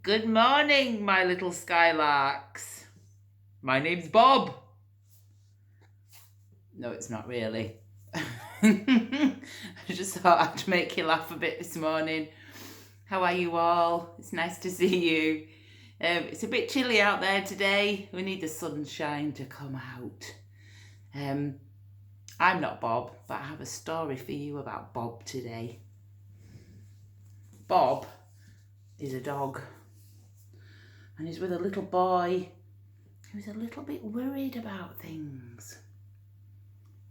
Good morning, my little skylarks. My name's Bob. No, it's not really. I just thought I'd make you laugh a bit this morning. How are you all? It's nice to see you. It's a bit chilly out there today. We need the sunshine to come out. I'm not Bob, but I have a story for you about Bob today. Bob is a dog. And he's with a little boy who's a little bit worried about things.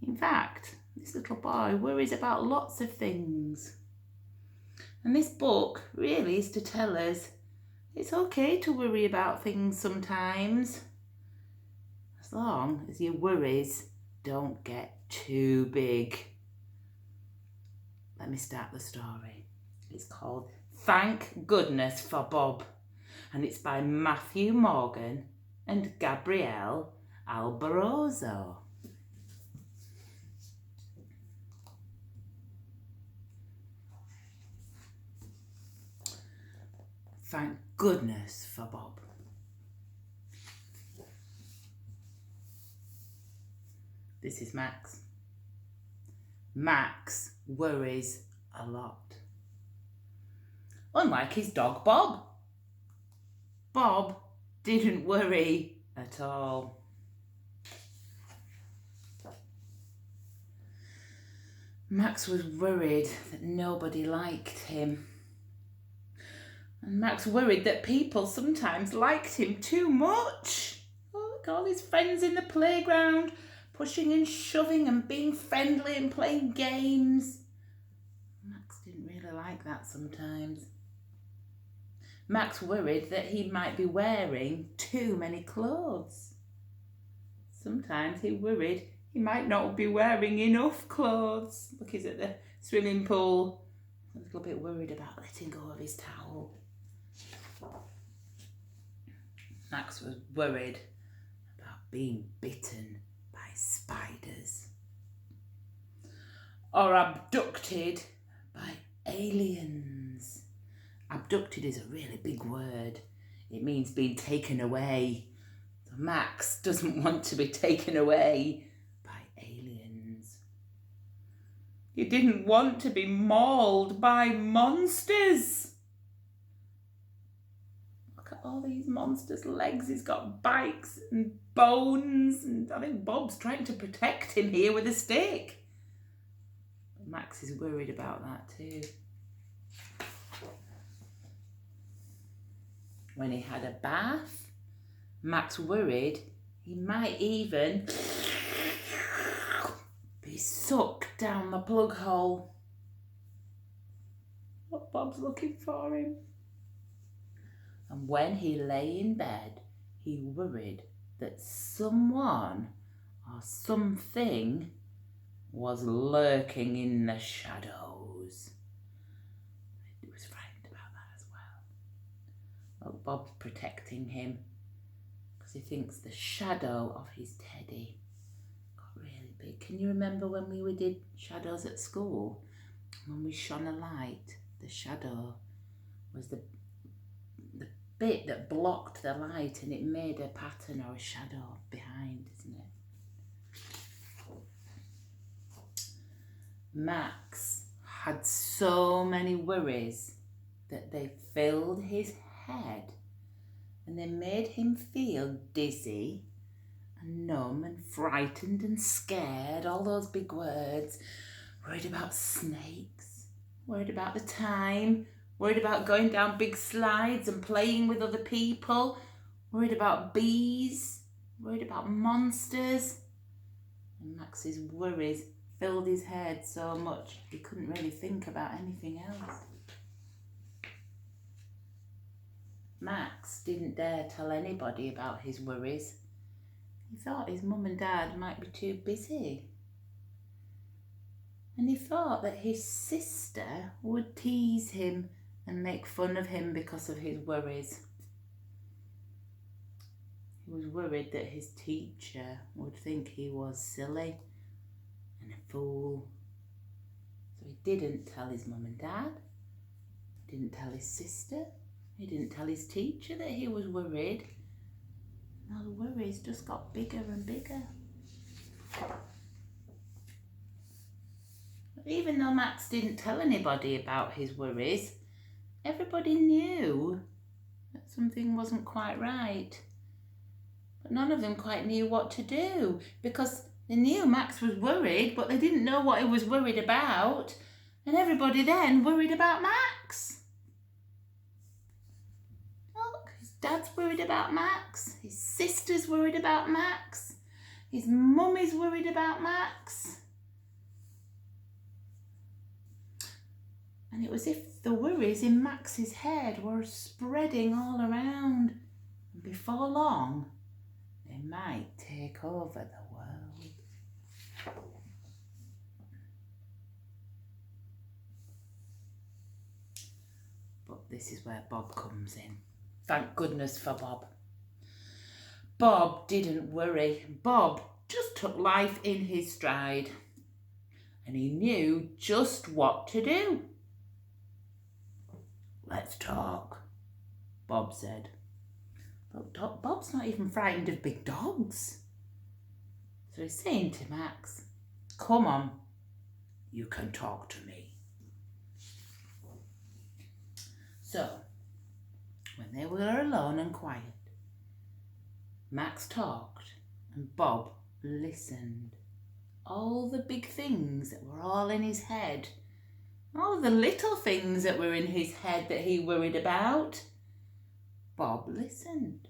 In fact, this little boy worries about lots of things. And this book really is to tell us it's okay to worry about things sometimes, as long as your worries don't get too big. Let me start the story. It's called Thank Goodness for Bob. And it's by Matthew Morgan and Gabrielle Alborozo. Thank goodness for Bob. This is Max. Max worries a lot. Unlike his dog Bob. Bob didn't worry at all. Max was worried that nobody liked him. And Max worried that people sometimes liked him too much. Oh, look, all his friends in the playground, pushing and shoving and being friendly and playing games. Max didn't really like that sometimes. Max worried that he might be wearing too many clothes. Sometimes he worried he might not be wearing enough clothes. Look, he's at the swimming pool. A little bit worried about letting go of his towel. Max was worried about being bitten by spiders or abducted by aliens. Abducted is a really big word. It means being taken away. So Max doesn't want to be taken away by aliens. He didn't want to be mauled by monsters. Look at all these monsters' legs. He's got bites and bones. And I think Bob's trying to protect him here with a stick. But Max is worried about that too. When he had a bath, Max worried he might even be sucked down the plug hole. But Bob's looking for him. And when he lay in bed, he worried that someone or something was lurking in the shadows. He was frightened about that as well. Well, Bob's protecting him because he thinks the shadow of his teddy got really big. Can you remember when we did shadows at school? When we shone a light, the shadow was the bit that blocked the light and it made a pattern or a shadow behind, isn't it? Max had so many worries that they filled his head and they made him feel dizzy and numb and frightened and scared, all those big words, worried about snakes, worried about the time, worried about going down big slides and playing with other people, worried about bees, worried about monsters. And Max's worries filled his head so much he couldn't really think about anything else. Max didn't dare tell anybody about his worries. He thought his mum and dad might be too busy. And he thought that his sister would tease him and make fun of him because of his worries. He was worried that his teacher would think he was silly and a fool. So he didn't tell his mum and dad, didn't tell his sister, He didn't tell his teacher that he was worried. Now the worries just got bigger and bigger. Even though Max didn't tell anybody about his worries, everybody knew that something wasn't quite right. But none of them quite knew what to do, because they knew Max was worried, but they didn't know what he was worried about. And everybody then worried about Max. Look, his dad's worried about Max. His sister's worried about Max. His mummy's worried about Max. And it was as if the worries in Max's head were spreading all around. And before long, they might take over the world. But this is where Bob comes in. Thank goodness for Bob. Bob didn't worry. Bob just took life in his stride. And he knew just what to do. Let's talk, Bob said. But Bob's not even frightened of big dogs. So he's saying to Max, come on, you can talk to me. So, when they were alone and quiet, Max talked and Bob listened. All the big things that were all in his head, all the little things that were in his head that he worried about, Bob listened.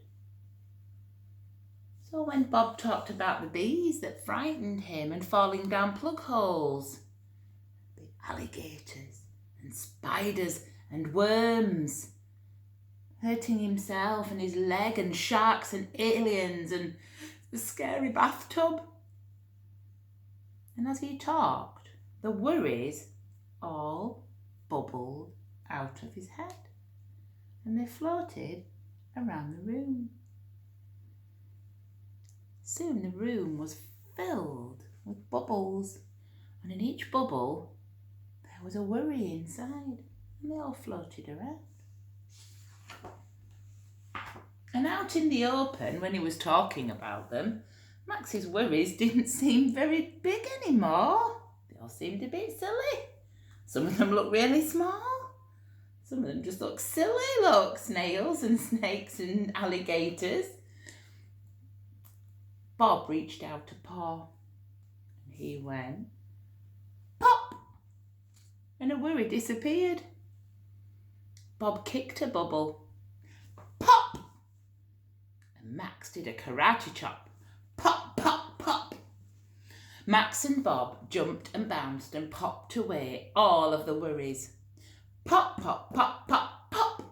So when Bob talked about the bees that frightened him and falling down plug holes, the alligators and spiders and worms, hurting himself and his leg, and sharks and aliens and the scary bathtub. And as he talked, the worries all bubbled out of his head and they floated around the room. Soon the room was filled with bubbles, and in each bubble there was a worry inside, and they all floated around. And out in the open, when he was talking about them, Max's worries didn't seem very big anymore. They all seemed a bit silly. Some of them looked really small. Some of them just looked silly, look, snails and snakes and alligators. Bob reached out a paw and he went, pop! And a worry disappeared. Bob kicked a bubble, pop! And Max did a karate chop, pop, pop, pop. Max and Bob jumped and bounced and popped away all of the worries. Pop, pop, pop, pop, pop.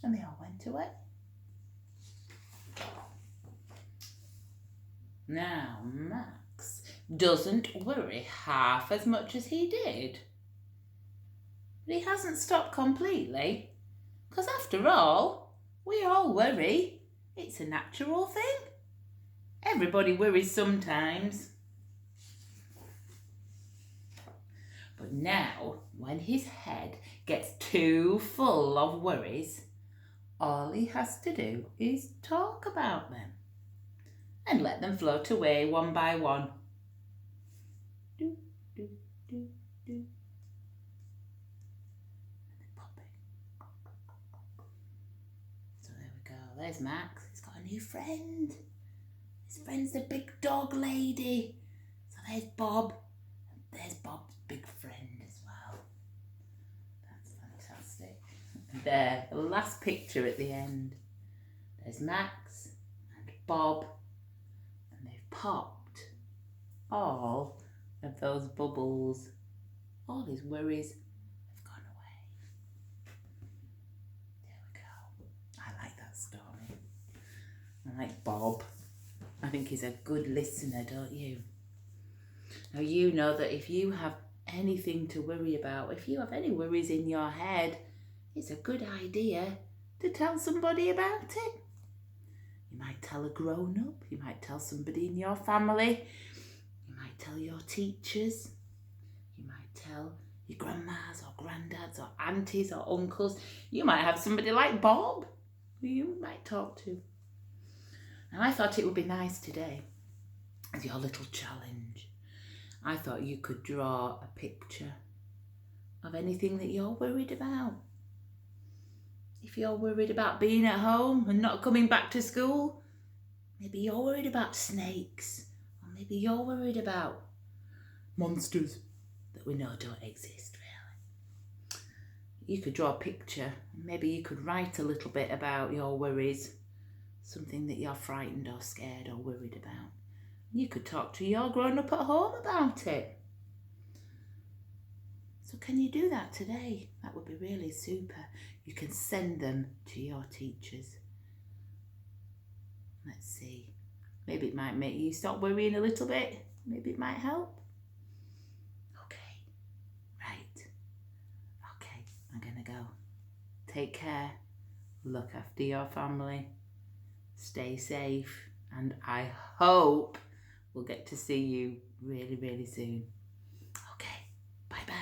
And they all went away. Now Max doesn't worry half as much as he did. But he hasn't stopped completely, because after all, we all worry. It's a natural thing. Everybody worries sometimes. But now, when his head gets too full of worries, all he has to do is talk about them and let them float away one by one. Do, do, do, do. And they're popping. So there we go. There's Max. He's got a new friend. His friend's the big dog lady. So there's Bob. And there's Bob's big friend as well. That's fantastic. And there, the last picture at the end. There's Max and Bob. And they've popped all of those bubbles. All his worries have gone away. There we go. I like that story. I like Bob. I think he's a good listener, don't you? Now you know that if you have anything to worry about, if you have any worries in your head, it's a good idea to tell somebody about it. You might tell a grown-up, you might tell somebody in your family, you might tell your teachers, you might tell your grandmas or granddads or aunties or uncles. You might have somebody like Bob who you might talk to. And I thought it would be nice today, as your little challenge. I thought you could draw a picture of anything that you're worried about. If you're worried about being at home and not coming back to school, maybe you're worried about snakes, or maybe you're worried about monsters that we know don't exist, really. You could draw a picture. Maybe you could write a little bit about your worries, something that you're frightened or scared or worried about. You could talk to your grown-up at home about it. So can you do that today? That would be really super. You can send them to your teachers. Let's see. Maybe it might make you stop worrying a little bit. Maybe it might help. Okay. Right. Okay, I'm gonna go. Take care. Look after your family. Stay safe. And I hope we'll get to see you really, really soon. Okay. Bye-bye.